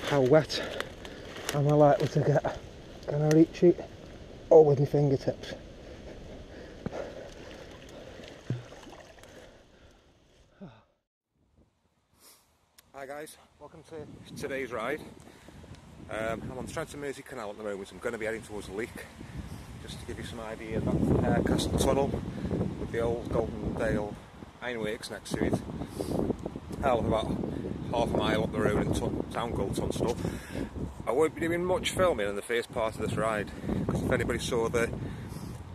how wet am I likely to get. Can I reach it? Or with my fingertips? Hi guys, welcome to today's ride. I'm on the Trent and Mersey Canal at the moment. I'm going to be heading towards Leek. Just to give you some idea, that's the Haircastle tunnel with the old Golden ironworks next to it. Hell of about half a mile up the road in town called Tunstall. I won't be doing much filming in the first part of this ride, because if anybody saw the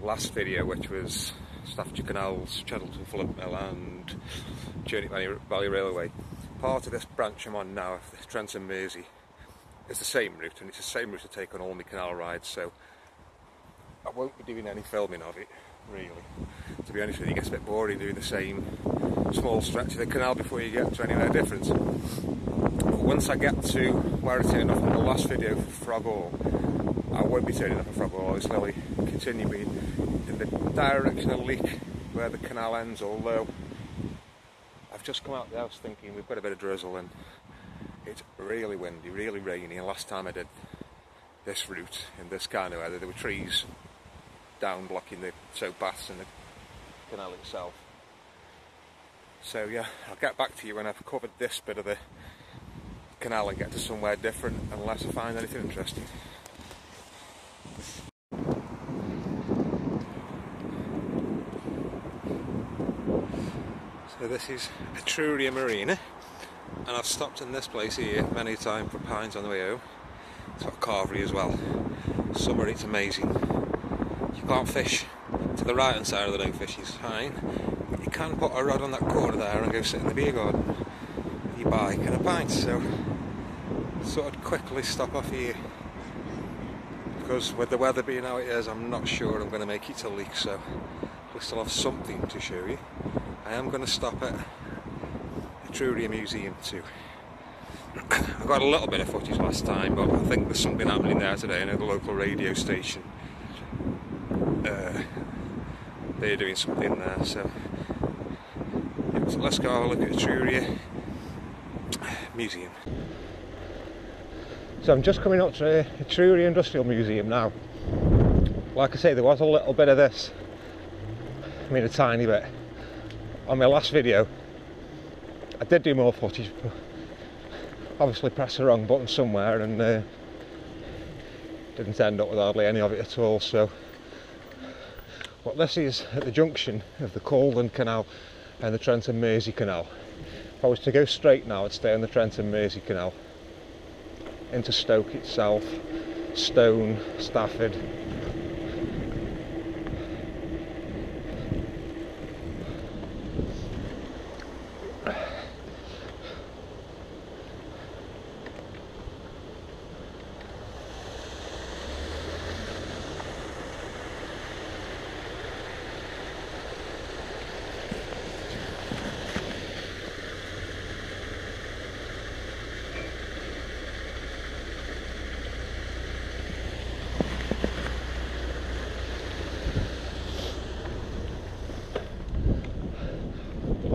last video, which was Staffordshire Canals, Caldon, Fulham Mill and Journey Valley Railway, part of this branch I'm on now, the Trent and Mersey, is the same route, and it's the same route to take on all my canal rides, so I won't be doing any filming of it, really. To be honest with you, it gets a bit boring doing the same small stretch of the canal before you get to anywhere different. But once I get to where I turned off on the last video for Frog Hall, I won't be turning up at Frog Hall. I'll slowly continue in the direction of Leek, where the canal ends, although I've just come out of the house thinking we've got a bit of drizzle and it's really windy, really rainy, and last time I did this route in this kind of weather there were trees down blocking the soap baths and the canal itself. So yeah, I'll get back to you when I've covered this bit of the canal and get to somewhere different, unless I find anything interesting. So this is Etruria Marina, and I've stopped in this place here many times for pines on the way home. It's got carvery as well. Summer, it's amazing. You can't fish to the right hand side of the no fish is fine, but you can put a rod on that corner there and go sit in the beer garden with your bike and a pint. So sort of quickly stop off here, because with the weather being how it is, I'm not sure I'm going to make it to Leek, so we'll still have something to show you. I am going to stop at Etruria Museum too. I got a little bit of footage last time, but I think there's something happening there today. I know the local radio station, they're doing something there, so let's go have a look at Etruria Museum. So I'm just coming up to Etruria Industrial Museum now. Like I say, there was a little bit of this, I mean a tiny bit, on my last video. I did do more footage, but obviously pressed the wrong button somewhere and didn't end up with hardly any of it at all. So what this is at the junction of the Caldon Canal and the Trent and Mersey Canal. If I was to go straight now, I'd stay on the Trent and Mersey Canal into Stoke itself, Stone, Stafford.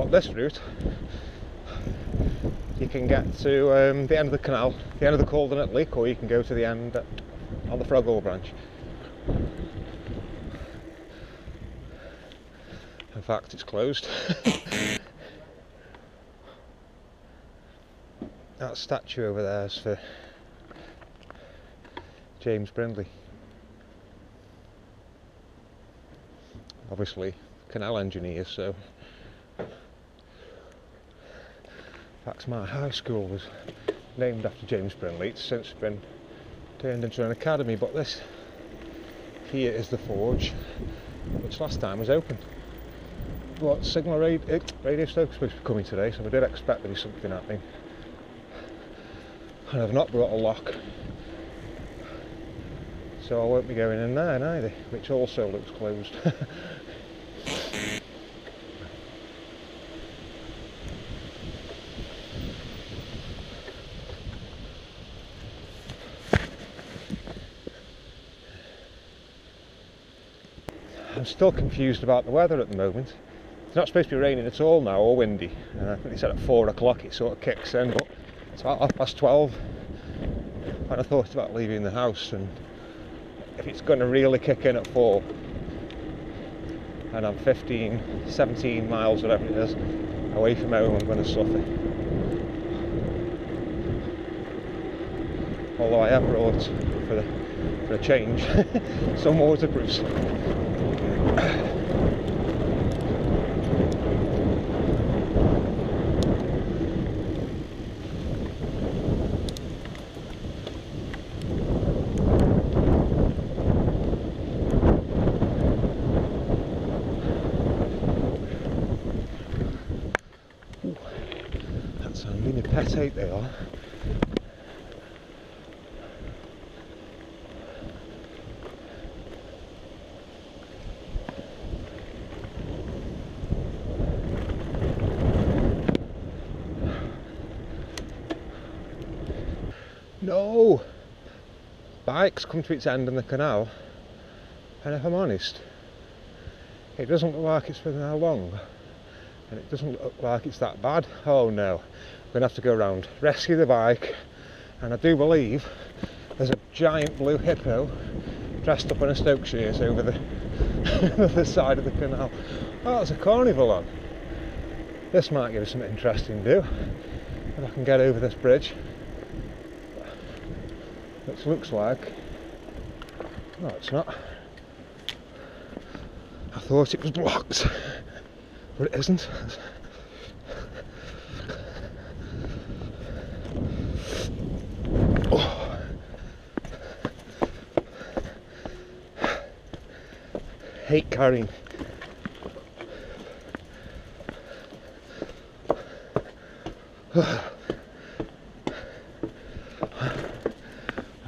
This route you can get to the end of the canal, the end of the Caldon at Leek, or you can go to the end on the Frog Hall branch. In fact, it's closed. That statue over there is for James Brindley, obviously canal engineer, so in fact, my high school was named after James Brindley. It's since been turned into an academy, but this here is the forge, which last time was open. What signal radio Stoke's supposed to be coming today, so I did expect there to be something happening. And I've not brought a lock, so I won't be going in there neither, which also looks closed. I'm still confused about the weather at the moment. It's not supposed to be raining at all now, or windy. I think they said at 4 o'clock it sort of kicks in, but it's about 12:30. when I thought about leaving the house, and if it's going to really kick in at 4 and I'm 15, 17 miles, whatever it is, away from home, I'm going to suffer. Although I have brought, for a change, some waterproofs. That's a mini pet 8 they are. No! Bike's come to its end in the canal, and if I'm honest, it doesn't look like it's been there long, and it doesn't look like it's that bad. Oh no, I'm going to have to go around, rescue the bike, and I do believe there's a giant blue hippo dressed up in a Stoke shirt over the other side of the canal. Oh, there's a carnival on. This might give us something interesting to do, if I can get over this bridge. Which looks like, no it's not, I thought it was blocked, but it isn't. Oh. Hate carrying.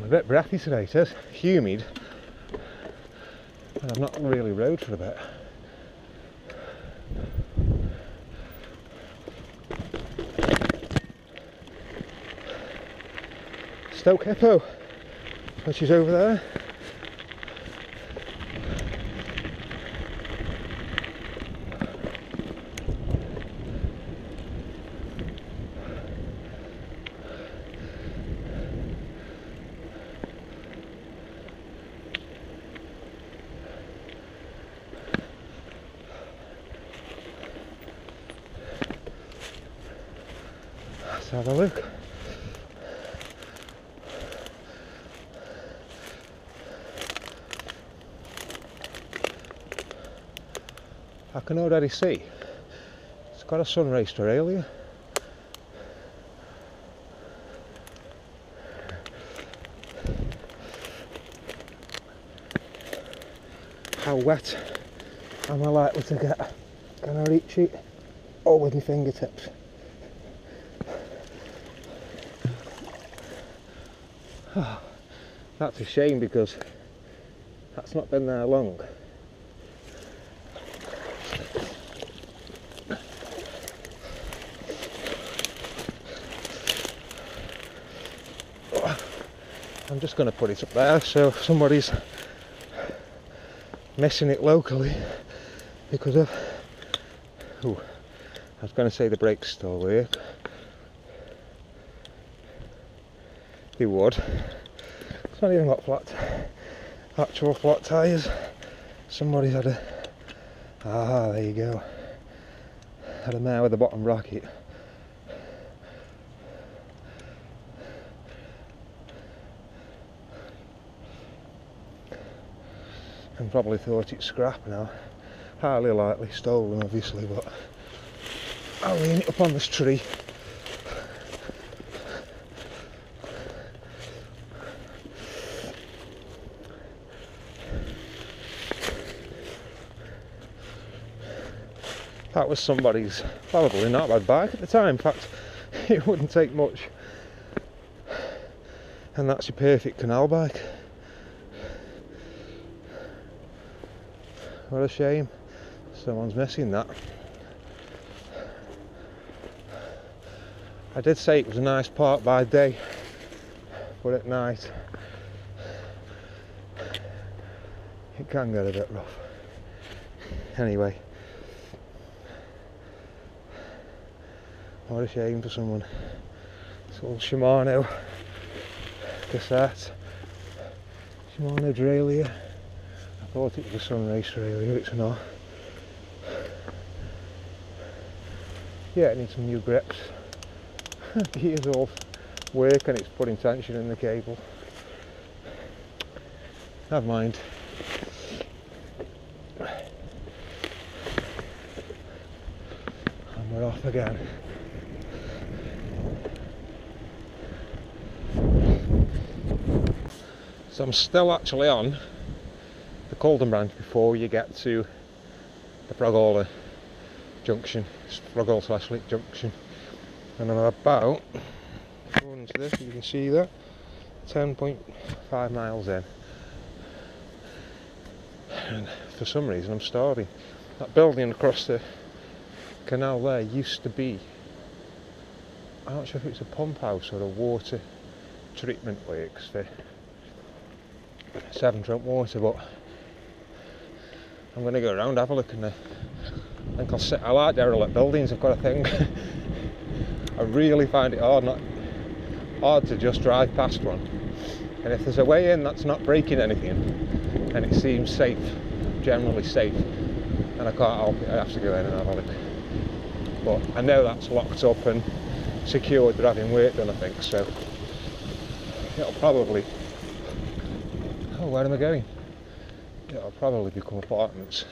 A bit breathy today, it is humid, and I've not really rode for a bit. Stoke hippo, which is over there. Let's have a look. I can already see it's got a sun-rays derailleur. How wet am I likely to get? Can I reach it? Or with my fingertips? Oh, that's a shame because that's not been there long. I'm just going to put it up there so if somebody's missing it locally because of, oh, I was going to say the brakes still work. They would. It's not even got actual flat tyres. Somebody's had there you go. Had a mare with the bottom bracket. And probably thought it's scrap now. Highly likely stolen obviously, but I'll lean it up on this tree. That was somebody's probably not bad bike at the time. In fact, it wouldn't take much. And that's your perfect canal bike. What a shame. Someone's missing that. I did say it was a nice park by day, but at night it can get a bit rough. Anyway, what a shame for someone. This old Shimano cassette. Shimano derailleur. I thought it was a Sunrace derailleur, it's not. Yeah, it needs some new grips. Years old work and it's putting tension in the cable. Never mind. And we're off again. So I'm still actually on the Caldon branch before you get to the Frogall junction, Frogall/Leek junction, and I'm about, according to this, you can see that, 10.5 miles in, and for some reason I'm starving. That building across the canal there used to be, I'm not sure if it's a pump house or a water treatment works for Trent water, but I'm going to go around, have a look, and I think I like derelict buildings. I've got a thing. I really find it hard to just drive past one, and if there's a way in that's not breaking anything and it seems safe, generally safe, and I can't help it, I have to go in and have a look. But I know that's locked up and secured, they're having work done, I think, so it'll probably, oh, where am I going? It'll probably become apartments.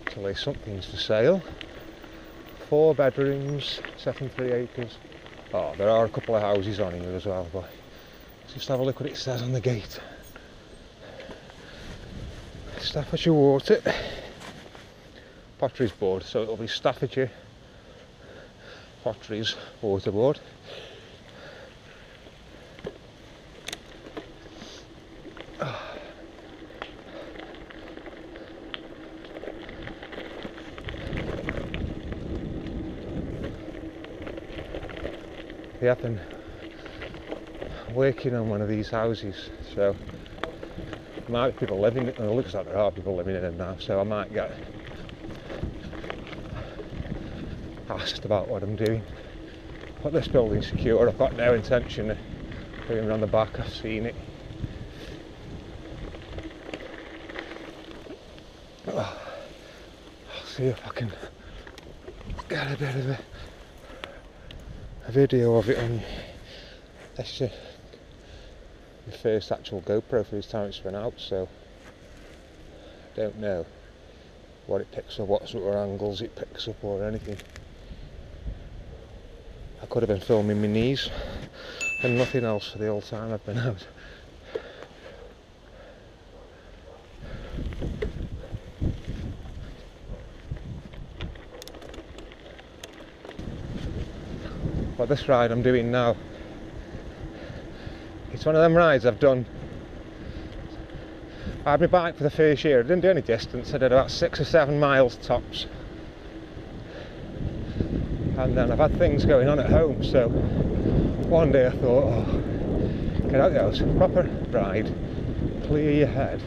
Actually, something's for sale. 4 bedrooms, 73 acres. Oh, there are a couple of houses on here as well, but let's just have a look what it says on the gate. Staffordshire water, potteries board, so it'll be Staffordshire potteries water board. They have been working on one of these houses, so there might be people living in it, and it looks like there are people living in it now, so I might get asked about what I'm doing. But this building's secure, I've got no intention of going around the back, I've seen it. I'll see if I can get a bit of a video of it on. This is the first actual Gopro for this time it's been out, so I don't know what it picks up, what sort of angles it picks up or anything. I could have been filming my knees and nothing else for the whole time I've been out. But this ride I'm doing now, it's one of them rides I've done. I had my bike for the first year, I didn't do any distance, I did about 6 or 7 miles tops. And then I've had things going on at home, so one day I thought, oh, get out the house, proper ride, clear your head.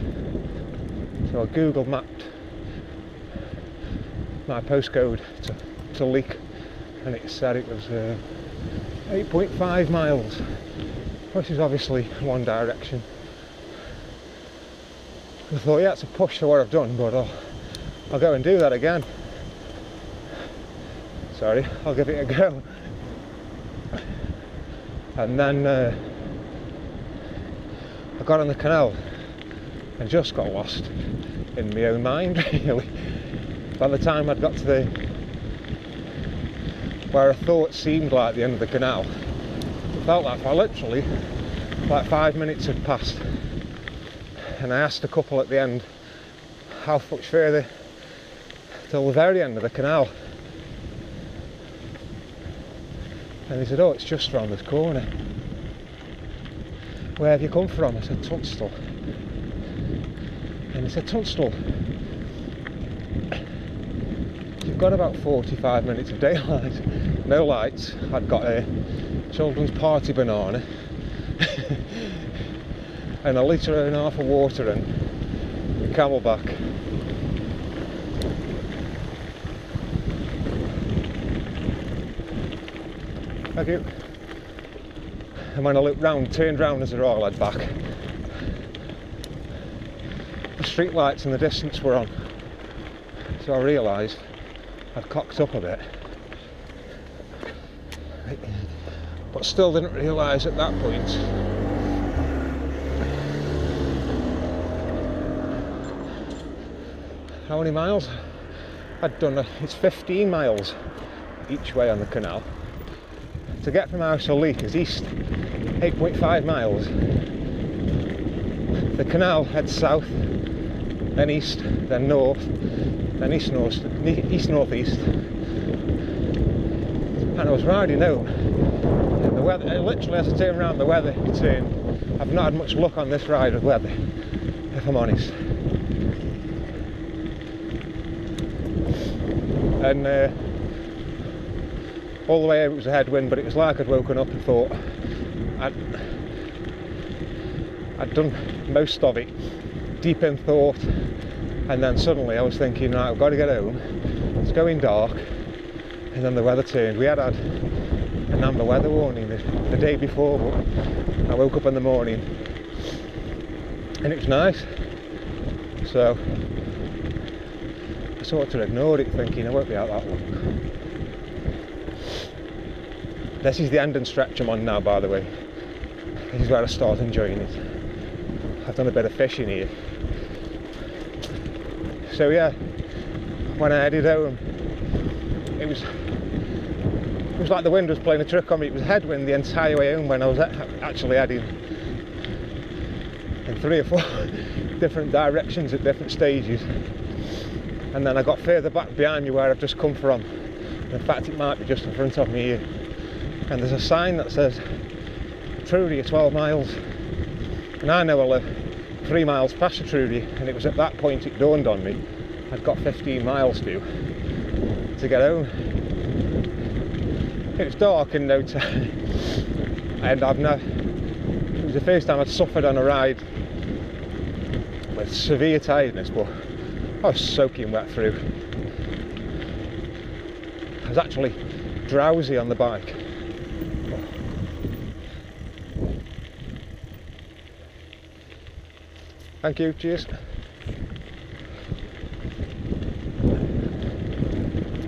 So I Google mapped my postcode to Leek, and it said it was 8.5 miles, which is obviously one direction. I thought, yeah, it's a push to what I've done, but I'll go and do that again. Sorry, I'll give it a go. And then I got on the canal and just got lost in my own mind, really. By the time I'd got to where I thought seemed like the end of the canal, it felt like literally like 5 minutes had passed. And I asked a couple at the end how much further till the very end of the canal, and they said, oh, it's just around this corner. Where have you come from? I said, Tunstall. And they said, Tunstall, you've got about 45 minutes of daylight. no lights. I'd got a children's party banana and a litre and a half of water and a camelback. Thank you. And when I looked round, turned round as they're all led back, the street lights in the distance were on. So I realised I'd cocked up a bit. But still didn't realise at that point how many miles I'd done. It's 15 miles each way on the canal. To get from house to Leek is east, 8.5 miles. The canal heads south, then east, then north, then east-north-east. And I was riding home, and the weather, literally as I turn around, the weather turned. I've not had much luck on this ride with weather, if I'm honest. And all the way it was a headwind, but it was like I'd woken up and thought I'd done most of it, deep in thought, and then suddenly I was thinking, right, I've got to get home, it's going dark, and then the weather turned. We had an amber weather warning the day before, but I woke up in the morning and it was nice, so I sort of ignored it, thinking I won't be out that long. This is the ending stretch I'm on now, by the way. This is where I start enjoying it. I've done a bit of fishing here. So yeah, when I headed home, it was like the wind was playing a trick on me. It was headwind the entire way home when I was actually heading in 3 or 4 different directions at different stages. And then I got further back behind me where I've just come from. In fact, it might be just in front of me here. And there's a sign that says Trudy 12 miles. And I know I live 3 miles past the Trudy, and it was at that point it dawned on me I'd got 15 miles to get home. It was dark in no time, and it was the first time I'd suffered on a ride with severe tiredness, but I was soaking wet through. I was actually drowsy on the bike. Thank you, cheers.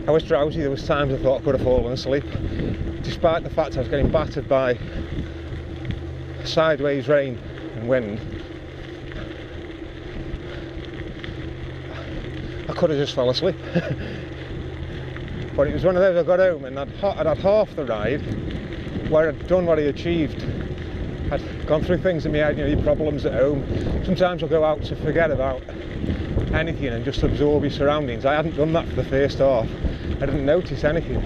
I was drowsy, there was times I thought I could have fallen asleep, despite the fact I was getting battered by sideways rain and wind. I could have just fell asleep. But it was one of those, I got home and I'd had half the ride where I'd done what I achieved. I'd gone through things in my head, your problems at home. Sometimes I'll go out to forget about anything and just absorb your surroundings. I hadn't done that for the first half. I didn't notice anything.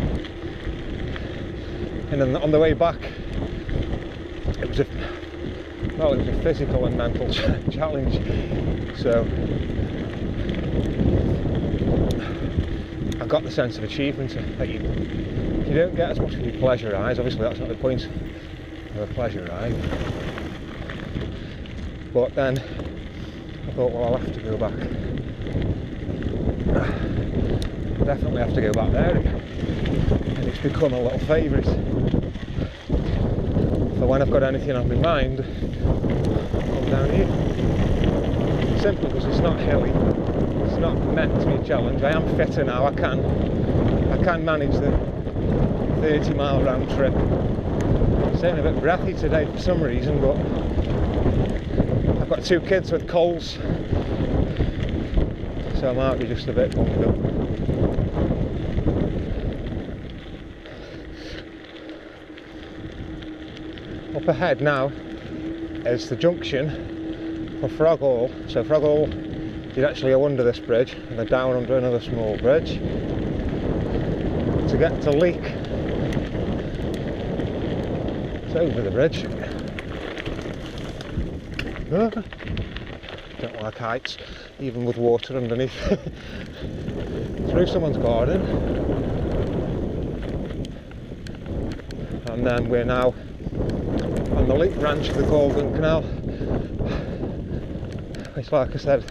And then on the way back, it was a physical and mental challenge. So I got the sense of achievement that you don't get as much of your pleasure eyes. Obviously that's not the point of a pleasure ride. But then I thought, well, I'll have to go back. I definitely have to go back there again. And it's become a little favourite. So when I've got anything on my mind, I'll come down here. Simply because it's not hilly. It's not meant to be a challenge. I am fitter now. I can manage the 30-mile round trip. I'm staying a bit breathy today for some reason, but I've got 2 kids with colds, so I might be just a bit bummed up. Up ahead now is the junction for Frogall. So Frogall, you'd actually go under this bridge and then down under another small bridge to get to Leek. It's over the bridge. Don't like heights, even with water underneath. Through someone's garden. and then we're now on the Leek branch of the Caldon Canal, which, like I said,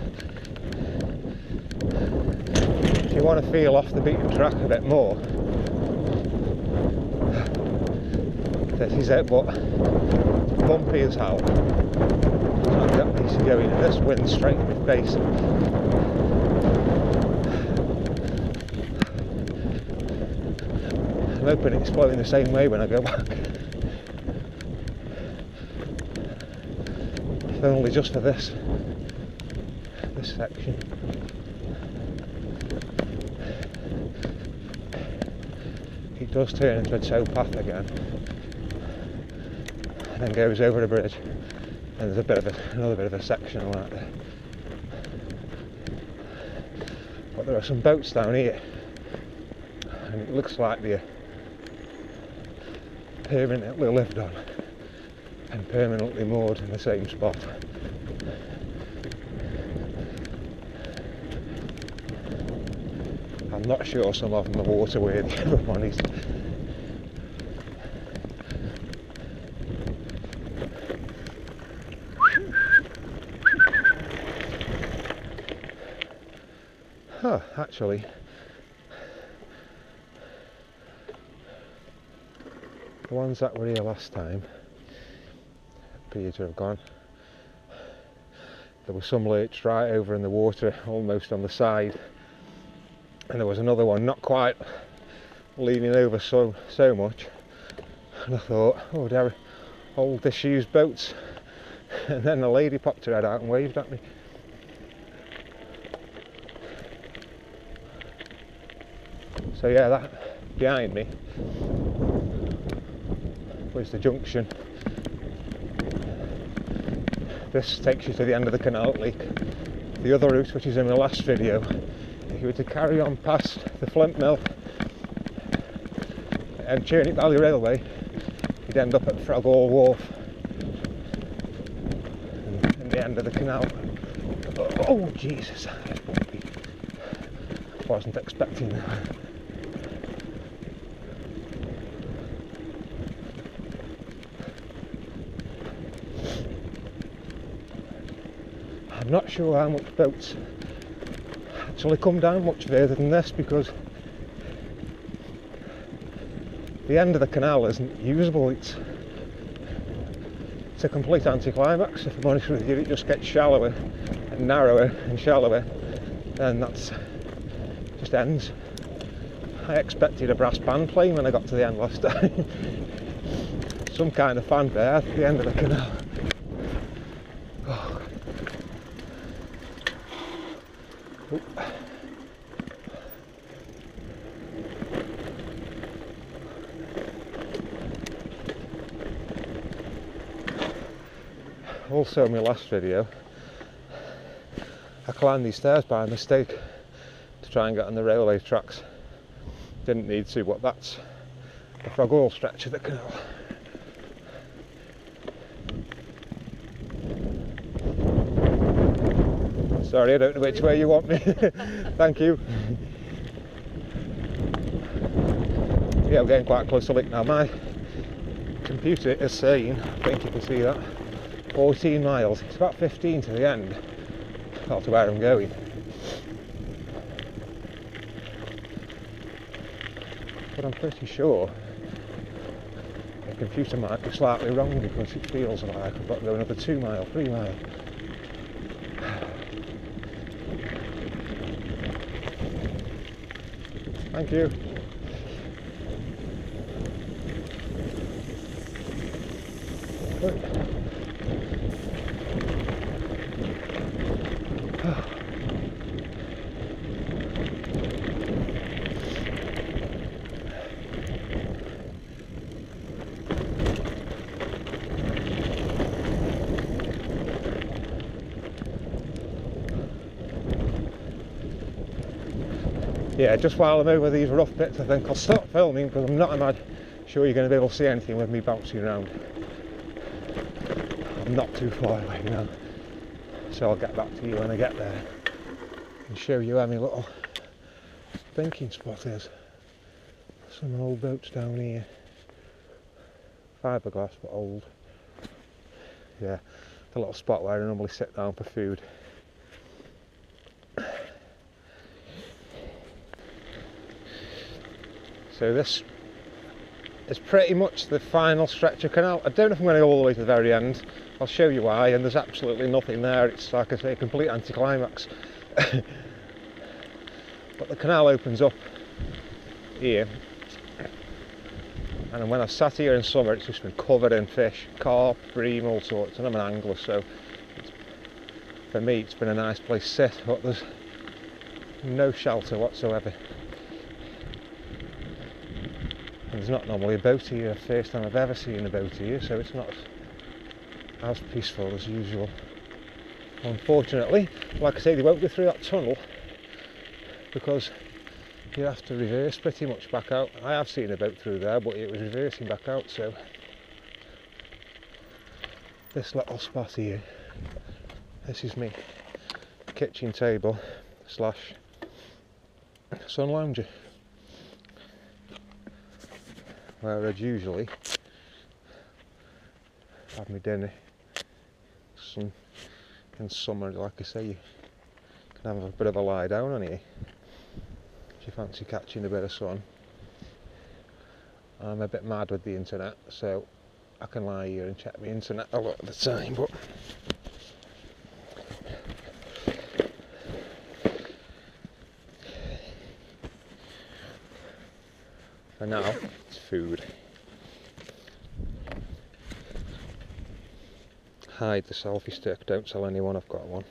if you want to feel off the beaten track a bit more, this is it, but bumpy as hell. So I'm getting used to going in this wind straight in my face. I'm hoping it's blowing the same way when I go back. If only just for this section. It does turn into a towpath again, and then goes over the bridge, and there's a bit of another bit of a section like that. But there are some boats down here, and it looks like they're permanently lived on and permanently moored in the same spot. I'm not sure some of them are waterworthy, if I'm honest. Oh, actually, the ones that were here last time appear to have gone. There was some lurched right over in the water, almost on the side, and there was another one not quite leaning over so much, and I thought, oh, they're old disused boats, and then the lady popped her head out and waved at me. So yeah, that behind me was the junction. This takes you to the end of the canal at Leek. The other route, which is in the last video, if you were to carry on past the Flint Mill and Churney Valley Railway, you'd end up at Frogall Wharf and the end of the canal. Oh Jesus, that's bumpy. Wasn't expecting that. I'm not sure how much boats actually come down much further than this, because the end of the canal isn't usable. It's a complete anticlimax, if I'm honest with you. It just gets shallower and narrower and shallower, and that's just ends. I expected a brass band playing when I got to the end last time. Some kind of fanfare at the end of the canal. Oh. Also in my last video, I climbed these stairs by mistake to try and get on the railway tracks. Didn't need to, but that's the Frogall stretch of the canal. Sorry, I don't know which way you want me. Thank you. Yeah, I'm getting quite close to Leek now. My computer is saying, I think you can see that, 14 miles. It's about 15 to the end, not to where I'm going. But I'm pretty sure the computer might be slightly wrong, because it feels like I've got to go another 2 mile, 3 mile. Thank you. Yeah, just while I'm over these rough bits, I think I'll stop filming, because I'm not sure you're going to be able to see anything with me bouncing around. I'm not too far away now, so I'll get back to you when I get there and show you where my little thinking spot is. Some old boats down here. fiberglass but old. Yeah, the little spot where I normally sit down for food. So this is pretty much the final stretch of canal. I don't know if I'm going to go all the way to the very end. I'll show you why, and there's absolutely nothing there. It's, like I say, a complete anticlimax. But the canal opens up here, and when I've sat here in summer it's just been covered in fish, carp, bream, all sorts, and I'm an angler, so for me it's been a nice place to sit, but there's no shelter whatsoever. And there's not normally a boat here, first time I've ever seen a boat here, so it's not as peaceful as usual. Unfortunately, like I say, they won't go through that tunnel because you have to reverse pretty much back out. I have seen a boat through there, but it was reversing back out, so this little spot here, this is me kitchen table slash sun lounger, where I'd usually have my dinner. In summer, like I say, you can have a bit of a lie down on here if you fancy catching a bit of sun. I'm a bit mad with the internet, so I can lie here and check my internet a lot of the time, but for now it's food. Hide the selfie stick, don't tell anyone I've got one.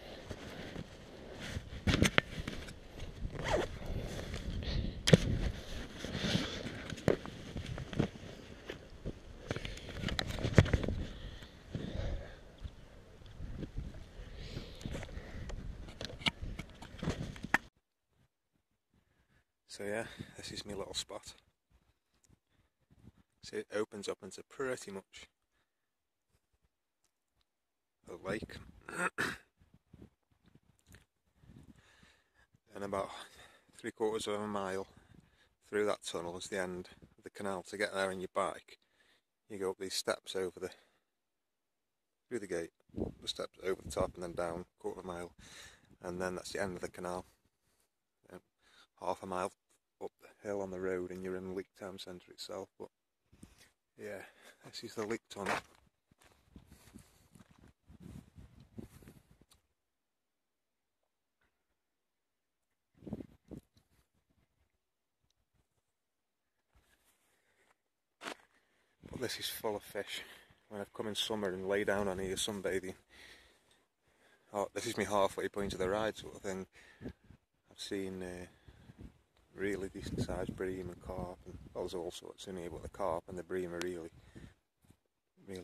So yeah, this is my little spot. So it opens up into pretty much a lake. And about 3/4 of a mile through that tunnel is the end of the canal. To get there on your bike, you go up these steps through the gate, the steps over the top and then down 1/4 mile, and then that's the end of the canal. And 1/2 mile up the hill on the road and you're in Leek town centre itself. But yeah, this is the Leek tunnel. But this is full of fish. When I've come in summer and lay down on here sunbathing, this is my halfway point of the ride sort of thing. I've seen really decent sized bream and carp, and well, there's all sorts in here, but the carp and the bream are really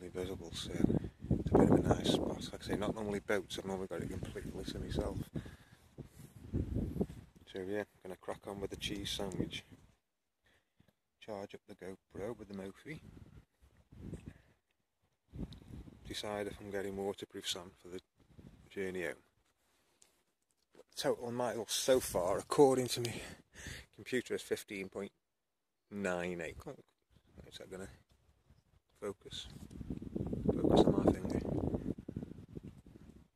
visible, so it's a bit of a nice spot. Like I say, not normally boats, I've normally got it completely to myself. So yeah, I'm going to crack on with the cheese sandwich, charge up the GoPro with the Mophie, decide if I'm getting waterproof sand for the journey home. Total miles so far, according to my computer, is 15.98. Is that going to focus? Focus on my finger.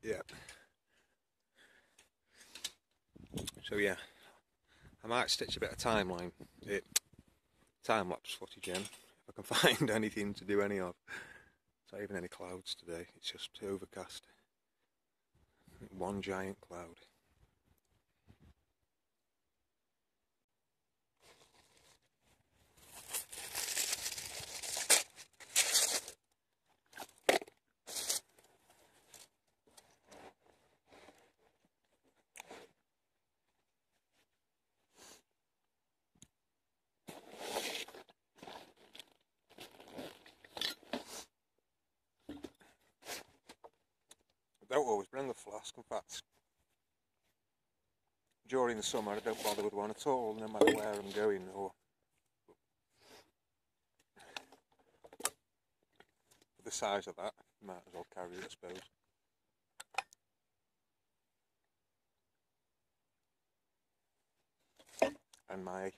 Yeah. So yeah, I might stitch a bit of time lapse footage in if I can find anything to do any of. It's not even any clouds today, it's just overcast. One giant cloud. I don't always bring a flask. In fact, during the summer I don't bother with one at all, no matter where I'm going. Or for the size of that, you might as well carry it, I suppose. And my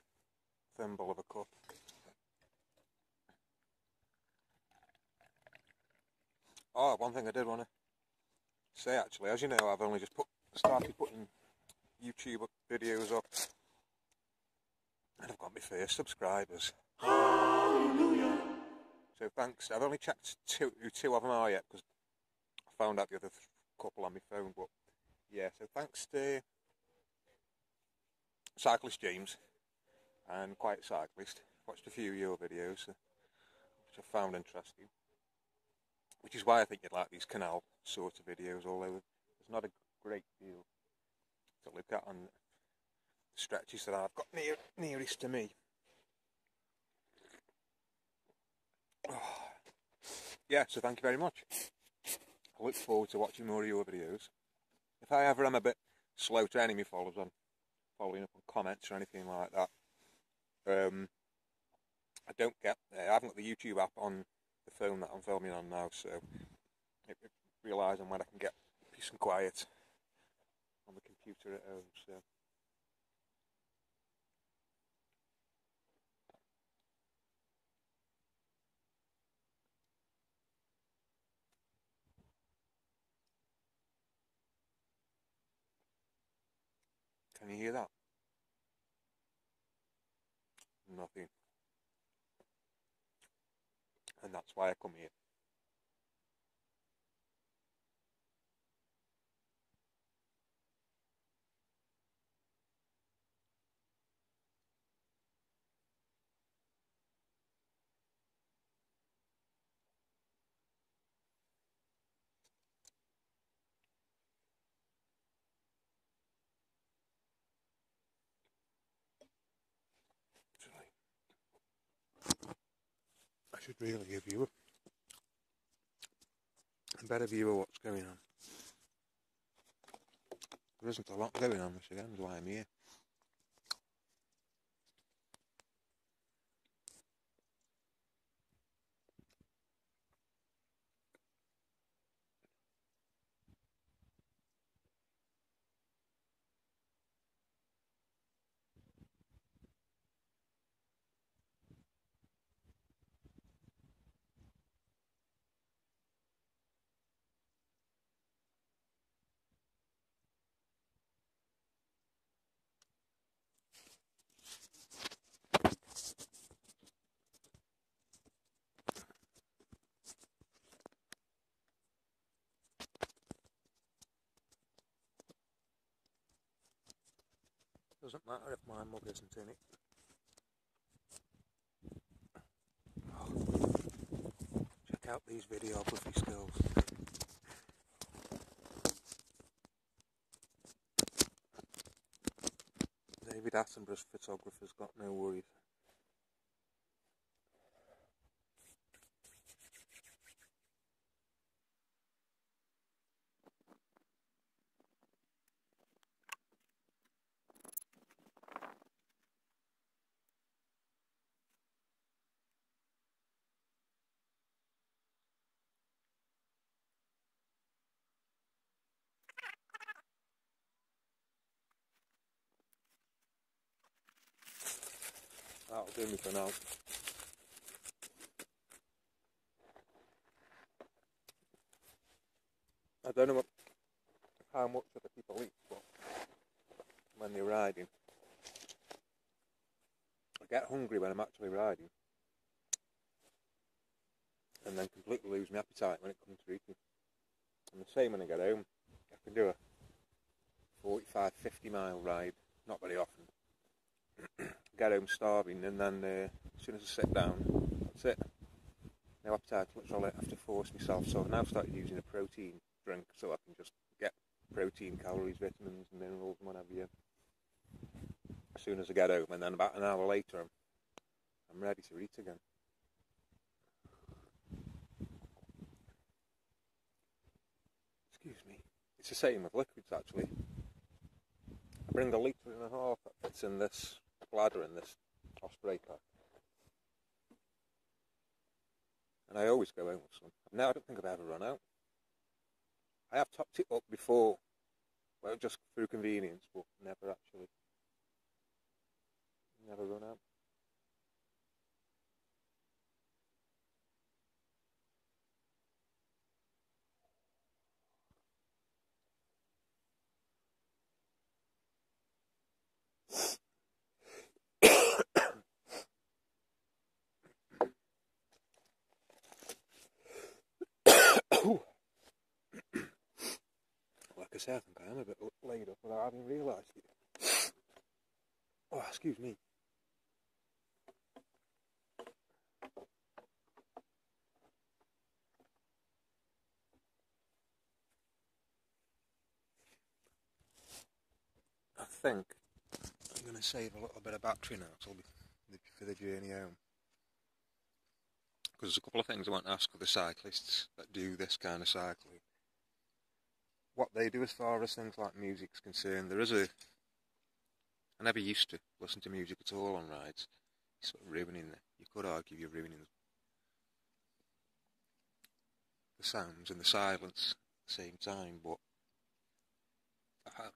thimble of a cup. Oh, one thing I did want to say actually, as you know, I've only just started putting YouTube videos up, and I've got my first subscribers. Hallelujah. So thanks. I've only checked who two of them are yet, because I found out the other couple on my phone. But yeah, so thanks to Cyclist James and Quiet Cyclist. Watched a few of your videos, which I found interesting. Which is why I think you'd like these canal sort of videos, although there's not a great deal to look at on the stretches that I've got nearest to me. Oh. Yeah, so thank you very much. I look forward to watching more of your videos. If I ever am a bit slow to any of my followers on following up on comments or anything like that, I haven't got the YouTube app on the phone that I'm filming on now, so realising when I can get peace and quiet on the computer at home. So can you hear that? Nothing. And that's why I come here. I should really give you a better view of what's going on. There isn't a lot going on, which again is why I'm here. Doesn't matter if my mug isn't in it. Oh, check out these videography skills. David Attenborough's photographer's got no worries. That'll do me for now. I don't know how much other people eat, but when they're riding, I get hungry when I'm actually riding, and then completely lose my appetite when it comes to eating. And the same when I get home. I can do a 45-50 mile ride, not very often. Get home starving, and then as soon as I sit down, that's it. No appetite, literally I have to force myself. So I've now started using a protein drink so I can just get protein, calories, vitamins, minerals, and whatever you. As soon as I get home, and then about an hour later, I'm ready to eat again. Excuse me. It's the same with liquids actually. I bring a litre and a half that fits in this bladder in this Osprey pack. And I always go home with some. Now I don't think I've ever run out. I have topped it up before, well, just through convenience, but never actually. Never run out. say, I think I am a bit laid up without having realised it. Oh, excuse me. I think I'm going to save a little bit of battery now for the journey home. Because there's a couple of things I want to ask for the cyclists that do this kind of cycling. What they do as far as things like music's concerned. I never used to listen to music at all on rides. You're sort of ruining you could argue you're ruining the sounds and the silence at the same time, but I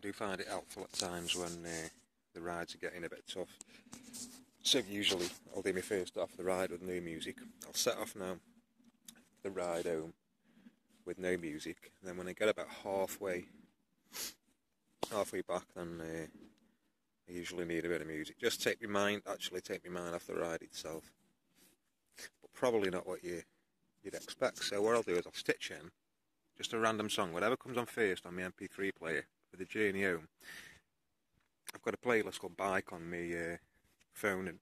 do find it helpful at times when the rides are getting a bit tough. So usually I'll do my first off the ride with no music. I'll set off now the ride home with no music, and then when I get about halfway back, then I usually need a bit of music. Just take my mind off the ride itself. But probably not what you'd expect. So what I'll do is I'll stitch in just a random song, whatever comes on first on my MP3 player for the journey home. I've got a playlist called Bike on my phone and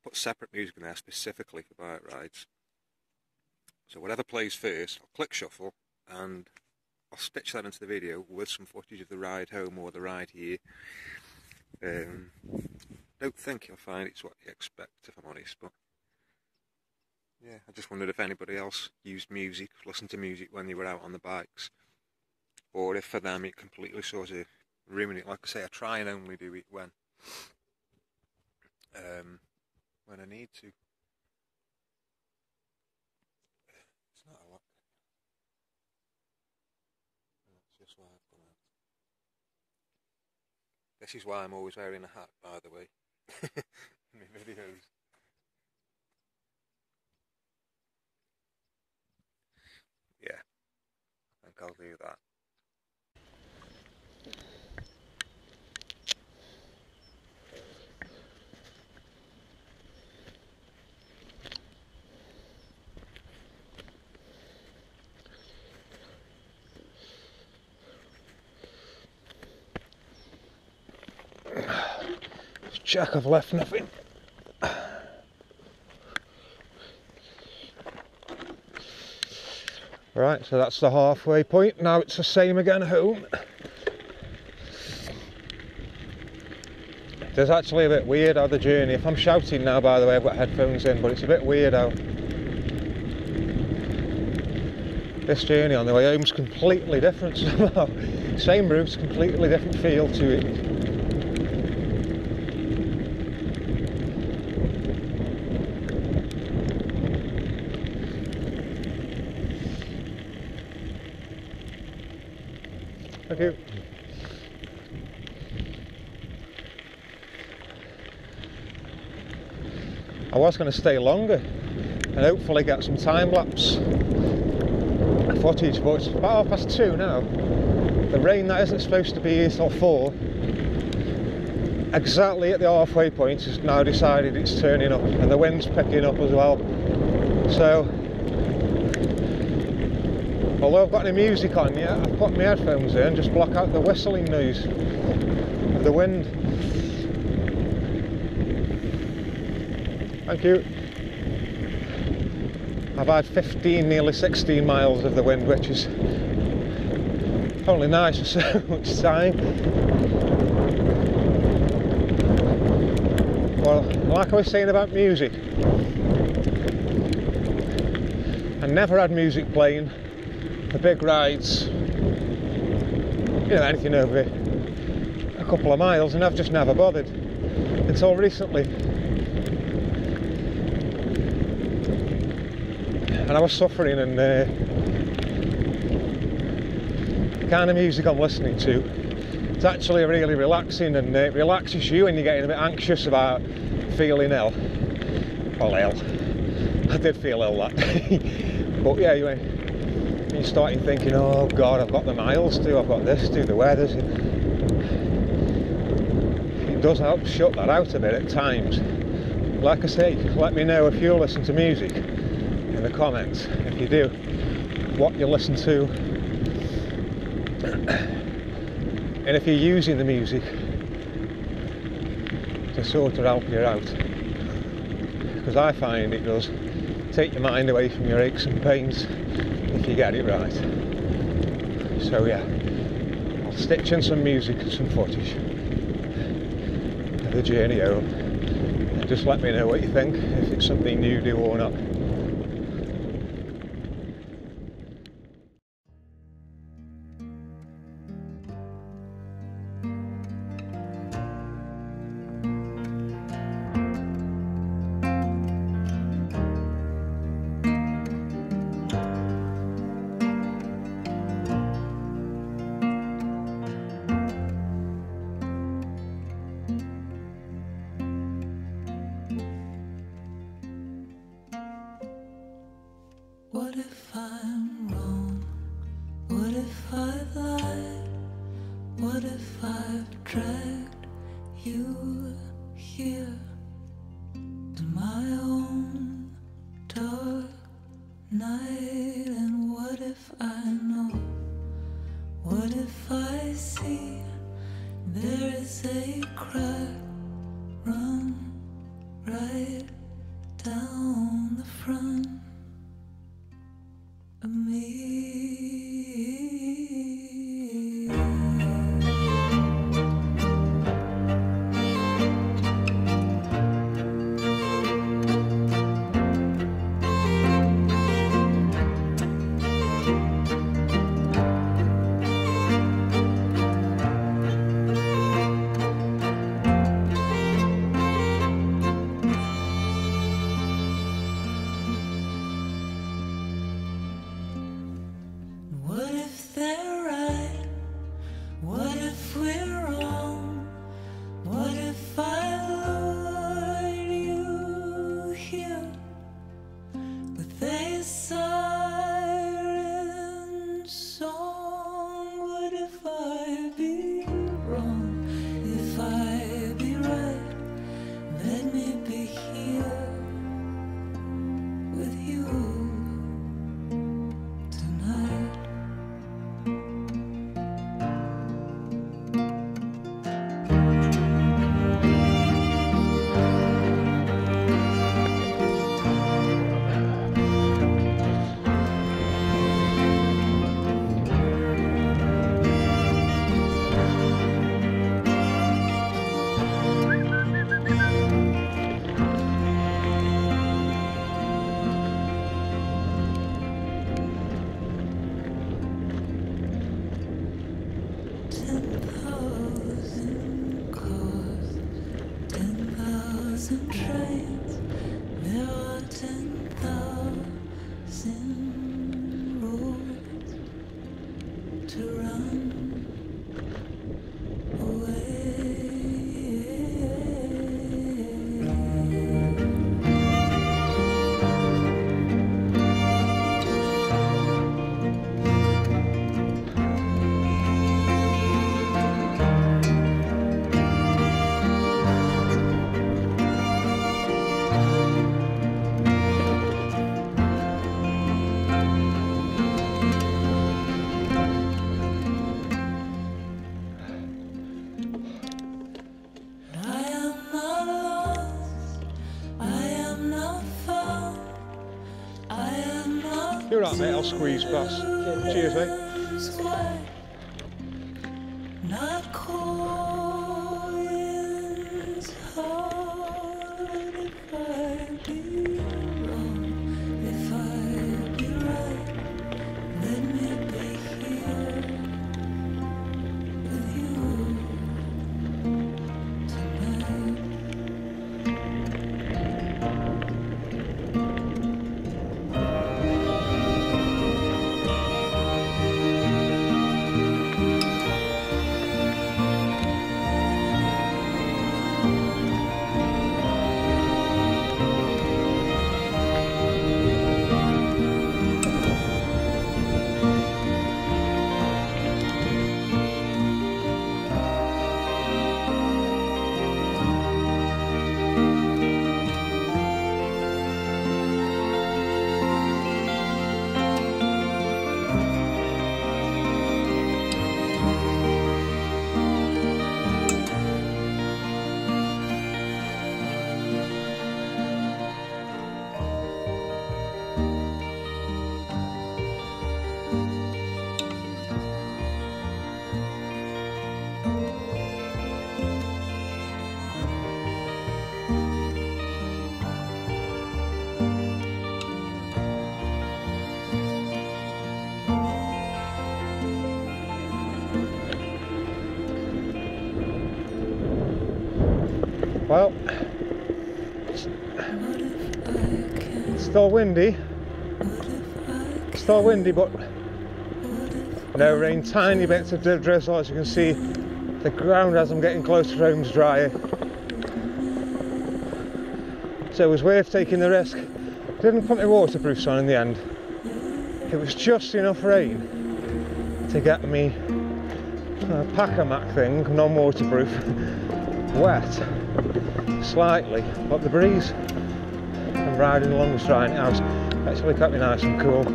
put separate music in there specifically for bike rides. So whatever plays first, I'll click shuffle and I'll stitch that into the video with some footage of the ride home or the ride here. Don't think you'll find it's what you expect, if I'm honest, but yeah, I just wondered if anybody else used music, listened to music when they were out on the bikes, or if for them it completely sort of ruined it. Like I say, I try and only do it when I need to. It's not a lot. That's just why I've done it. This is why I'm always wearing a hat, by the way, in my videos. Yeah, I think I'll do that. Check I've left nothing. Right, so that's the halfway point. Now it's the same again home. It's actually a bit weird how the journey, if I'm shouting now, by the way, I've got headphones in, but it's a bit weird how this journey on the way home's completely different somehow. Same route, completely different feel to it. Thank you. I was going to stay longer and hopefully get some time-lapse footage, but it's about 2:30 now. The rain that isn't supposed to be here till 4, exactly at the halfway point, has now decided it's turning up, and the wind's picking up as well. So, although I've got any music on yet, I've put my headphones in, just block out the whistling noise of the wind. Thank you. I've had 15, nearly 16 miles of the wind, which is only nice for so much time. Well, like I was saying about music, I never had music playing for big rides, you know, anything over a couple of miles, and I've just never bothered until recently. And I was suffering, and the kind of music I'm listening to, it's actually really relaxing, and it relaxes you when you're getting a bit anxious about feeling ill. Well, ill. I did feel ill that day. But yeah, you're starting thinking, oh God, I've got the miles to, I've got this to, the weather's. It does help shut that out a bit at times. Like I say, let me know if you listen to music in the comments, if you do. what you listen to, and if you're using the music to sort of help you out, because I find it does take your mind away from your aches and pains if you get it right. So yeah, I'll stitch in some music and some footage of the journey home, and just let me know what you think, if it's something you do or not. What if I'm wrong? What if I've lied? What if I've dragged you here to my own dark night? And what if I know? What if I see there is a crack run right down the front of me? What if they're right? What if we're wrong? What if I lured you here with a siren song? What if I be wrong? If I be right, let me be here with you tonight. Trains, there are 10,000 roads to run You're right, mate, I'll squeeze past. Cheers, mate. Not coins hard. If I be wrong, if I be right, let me be here with you tonight. Well, it's still windy, but no rain, tiny bits of drizzle. As you can see, the ground as I'm getting closer to home's drier. So it was worth taking the risk. Didn't put my waterproofs on in the end. It was just enough rain to get me packer mac thing, non-waterproof, wet slightly, but the breeze and riding along was drying it out. Actually kept me nice and cool.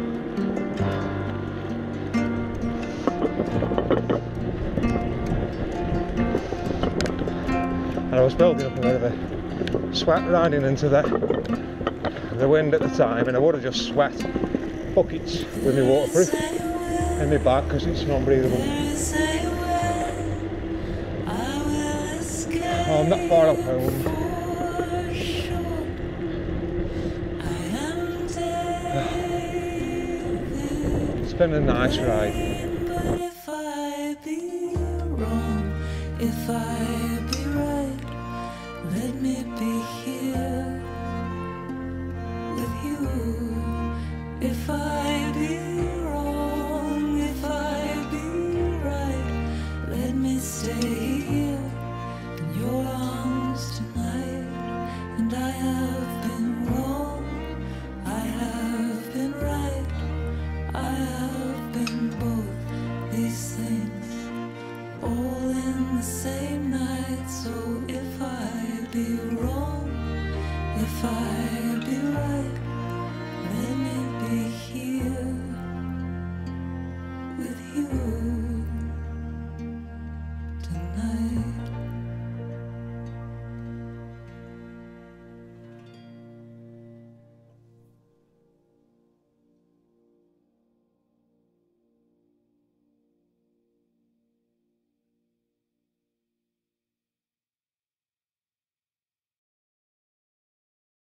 And I was building up a bit of a sweat riding into the wind at the time, and I would have just sweat buckets with my waterproof in my bag because it's non-breathable. Oh, I'm not far off home. It's been a nice ride. If I be wrong, if I be right, let me be here with you. If I be wrong, if I be right, let me stay here in your arms tonight. And I have been wrong, I have been right, I have been both these things all in the same night. So if I be wrong, if I be right,